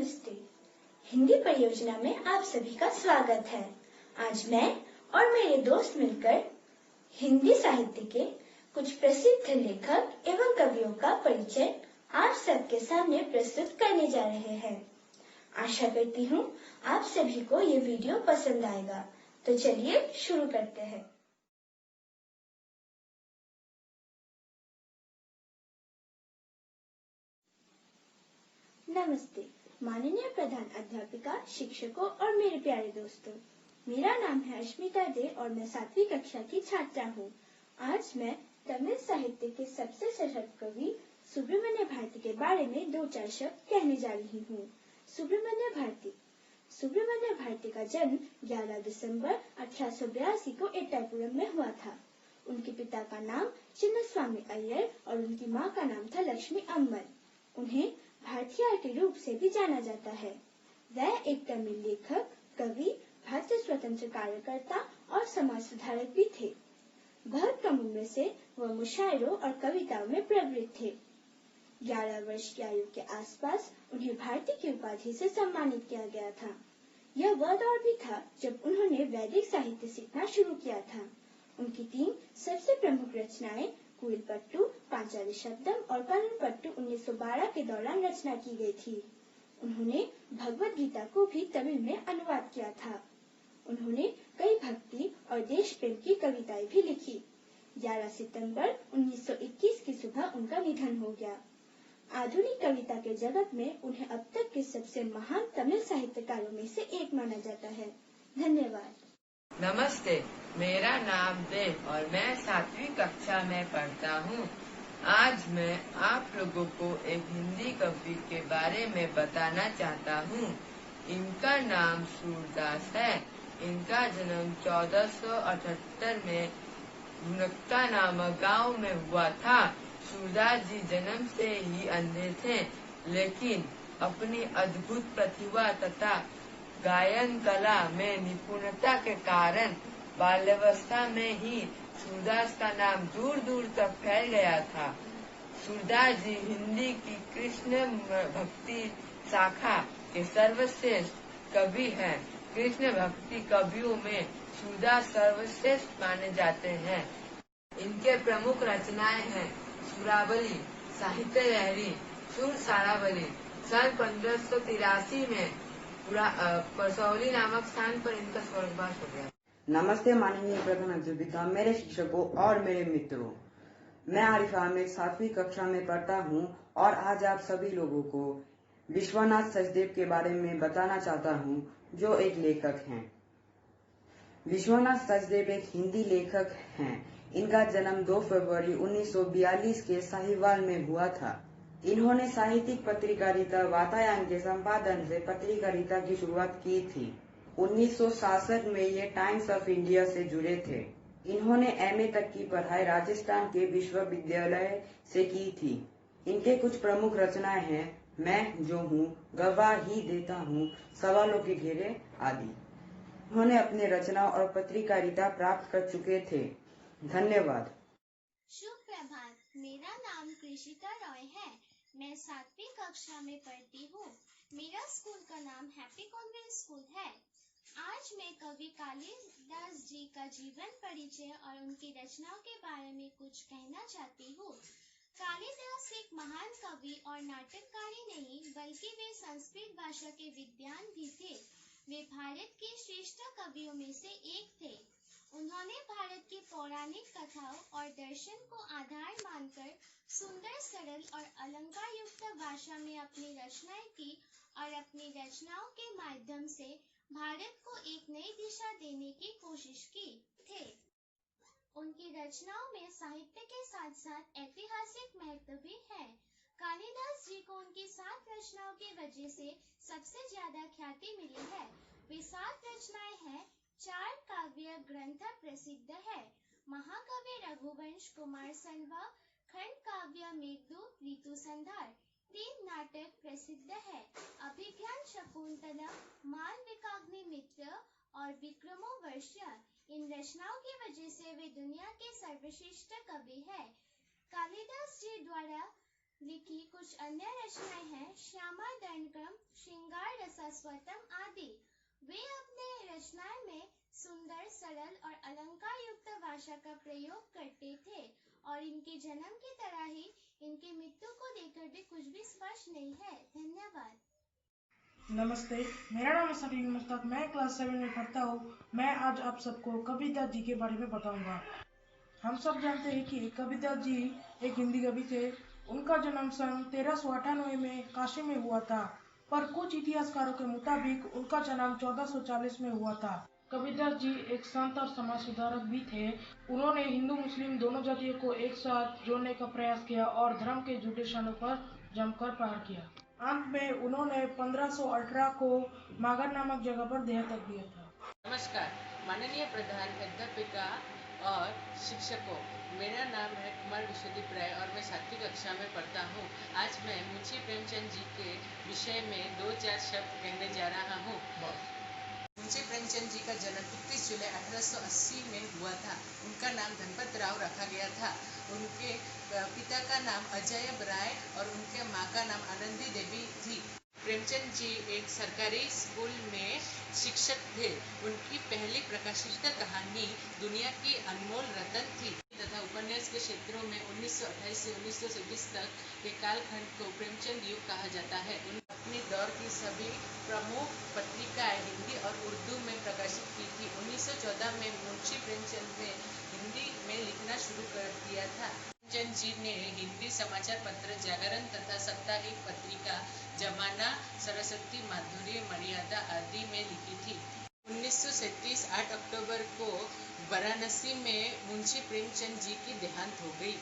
नमस्ते। हिंदी परियोजना में आप सभी का स्वागत है। आज मैं और मेरे दोस्त मिलकर हिंदी साहित्य के कुछ प्रसिद्ध लेखक एवं कवियों का परिचय आप सबके सामने प्रस्तुत करने जा रहे हैं। आशा करती हूँ आप सभी को ये वीडियो पसंद आएगा। तो चलिए शुरू करते हैं। नमस्ते माननीय प्रधान अध्यापिका, शिक्षकों और मेरे प्यारे दोस्तों। मेरा नाम है अश्मिता दे और मैं 7वीं कक्षा की छात्रा हूँ। आज मैं तमिल साहित्य के सबसे सशक्त कवि सुब्रमण्य भारती के बारे में 2-4 शब्द कहने जा रही हूँ। सुब्रमण्य भारती का जन्म 11 दिसंबर 1882 को एट्टापुरम में हुआ था। उनके पिता का नाम चिन्नस्वामी अय्यर और उनकी माँ का नाम था लक्ष्मी अम्मल। उन्हें भारतीयार के रूप से भी जाना जाता है। वह एक तमिल लेखक, कवि, भारतीय स्वतंत्र कार्यकर्ता और समाज सुधारक भी थे। बहुत कम उम्र से वह मुशायरों और कविताओं में प्रवृत्त थे। 11 वर्ष की आयु के आसपास उन्हें भारती की उपाधि से सम्मानित किया गया था। यह वह दौर भी था जब उन्होंने वैदिक साहित्य सीखना शुरू किया था। उनकी 3 सबसे प्रमुख रचनाएं कुइलपट्टू, पांचाली शब्दम और करुलपट्टू 1912 के दौरान रचना की गई थी। उन्होंने भगवद गीता को भी तमिल में अनुवाद किया था। उन्होंने कई भक्ति और देश प्रेम की कविताएं भी लिखी। 11 सितंबर 1921 की सुबह उनका निधन हो गया। आधुनिक कविता के जगत में उन्हें अब तक के सबसे महान तमिल साहित्यकारों में से एक माना जाता है। धन्यवाद। नमस्ते, मेरा नाम देव और मैं 7वीं कक्षा में पढ़ता हूँ। आज मैं आप लोगों को एक हिंदी कवि के बारे में बताना चाहता हूँ। इनका नाम सूरदास है। इनका जन्म 1478 में भुनक्ता नामक गांव में हुआ था। सूरदास जी जन्म से ही अंधे थे, लेकिन अपनी अद्भुत प्रतिभा तथा गायन कला में निपुणता के कारण बाल्यावस्था में ही सूरदास का नाम दूर दूर तक फैल गया था। सूरदास जी हिंदी की कृष्ण भक्ति शाखा के सर्वश्रेष्ठ कवि हैं। कृष्ण भक्ति कवियों में सूरदास सर्वश्रेष्ठ माने जाते हैं। इनके प्रमुख रचनाएं हैं सुरावली, साहित्य लहरी, सुर सारावली। सन 1583 में परसौली नामक स्थान पर इनका स्वर्गवास हो गया। नमस्ते माननीय प्रधान अध्यापिका, मेरे शिक्षकों और मेरे मित्रों। मैं आरिफ आमिर 7वीं कक्षा में पढ़ता हूँ और आज आप सभी लोगों को विश्वनाथ सचदेव के बारे में बताना चाहता हूँ, जो एक लेखक हैं। विश्वनाथ सचदेव एक हिंदी लेखक हैं। इनका जन्म 2 फरवरी 1942 के साहिवाल में हुआ था। इन्होंने साहित्यिक पत्रकारिता वातायन के संपादन से पत्रकारिता की शुरुआत की थी। 1966 में ये टाइम्स ऑफ इंडिया से जुड़े थे। इन्होंने एमए तक की पढ़ाई राजस्थान के विश्वविद्यालय से की थी। इनके कुछ प्रमुख रचनाएं हैं मैं जो हूँ, गवाही देता हूँ, सवालों के घेरे आदि। उन्होंने अपने रचना और पत्रकारिता प्राप्त कर चुके थे। धन्यवाद। शुभ प्रभात, मेरा नाम कृषिता रॉय है। मैं 7वीं कक्षा में पढ़ती हूँ। मेरा स्कूल का नाम हैप्पी कॉन्वेंट स्कूल है। आज मैं कवि कालिदास जी का जीवन परिचय और उनकी रचनाओं के बारे में कुछ कहना चाहती हूँ। कालिदास एक महान कवि और नाटककार ही नहीं, बल्कि वे संस्कृत भाषा के विद्वान भी थे। वे भारत के श्रेष्ठ कवियों में से एक थे। उन्होंने भारत की पौराणिक कथाओं और दर्शन को आधार मानकर सुंदर, सरल और अलंकार युक्त भाषा में अपनी रचनाएं की और अपनी रचनाओं के माध्यम से भारत को एक नई दिशा देने की कोशिश की थे। उनकी रचनाओं में साहित्य के साथ साथ ऐतिहासिक महत्व भी है। कालिदास जी को उनकी 7 रचनाओं की वजह से सबसे ज्यादा ख्याति मिली है। वे 7 रचनाएं हैं। 4 काव्य ग्रंथ प्रसिद्ध है। महाकाव्य रघुवंश कुमार संभव, खंड काव्य मेघदूत, ऋतु संहार। 3 नाटक प्रसिद्ध है। अभिज्ञान शकुंतला, मालविकाग्निमित्र और विक्रमोर्वशीय। इन रचनाओं की वजह से वे दुनिया के सर्वश्रेष्ठ कवि हैं। कालिदास जी द्वारा लिखी कुछ अन्य रचनाएं हैं श्यामा दंडकम, श्रृंगार सस्वतम आदि। वे अपने रचनाएं में सुंदर, सरल और अलंकार युक्त भाषा का प्रयोग करते थे और इनके जन्म की तरह ही इनकी मृत्यु को देखकर भी कुछ भी स्पष्ट नहीं है। धन्यवाद। नमस्ते, मेरा नाम है सलीम मुस्तक। मैं क्लास 7 में पढ़ता हूँ। मैं आज आप सबको कबीरदास जी के बारे में बताऊंगा। हम सब जानते हैं कि कबीरदास जी एक हिंदी कवि थे। उनका जन्म सन 1398 में काशी में हुआ था, पर कुछ इतिहासकारों के मुताबिक उनका जन्म 1440 में हुआ था। कबीरदास जी एक संत और समाज सुधारक भी थे। उन्होंने हिंदू मुस्लिम दोनों जातियों को एक साथ जोड़ने का प्रयास किया और धर्म के झूठे शानों पर जमकर प्रहार किया। अंत में उन्होंने 1518 को मागर नामक जगह पर देहांत दिया था। नमस्कार माननीय प्रधान अध्यापिका और शिक्षकों, मेरा नाम है कुमार विश्वदीप राय और मैं 7वीं कक्षा में पढ़ता हूँ। आज मैं मुंशी प्रेमचंद जी के विषय में 2-4 शब्द कहने जा रहा हूँ। मुंशी प्रेमचंद जी का जन्म 31 जुलाई 1880 में हुआ था। उनका नाम धनपत राव रखा गया था। उनके पिता का नाम अजय राय और उनके माँ का नाम आनंदी देवी थी। प्रेमचंद जी एक सरकारी स्कूल में शिक्षक थे। उनकी पहली प्रकाशित कहानी दुनिया की अनमोल रतन थी तथा उपन्यास के क्षेत्रों में 1928 से 1927 तक के कालखंड को प्रेमचंद युग कहा जाता है। उन्होंने अपने दौर की सभी प्रमुख पत्रिकाएं हिंदी और उर्दू में प्रकाशित की थी। 1914 में मुंशी प्रेमचंद ने हिंदी में लिखना शुरू कर दिया था। प्रेमचंद जी ने हिंदी समाचार पत्र जागरण तथा साप्ताहिक पत्रिका जमाना, सरस्वती, माधुर्य, मर्यादा आदि में लिखी थी। 1937 8 अक्टूबर को वाराणसी में मुंशी प्रेमचंद जी की देहांत हो गई।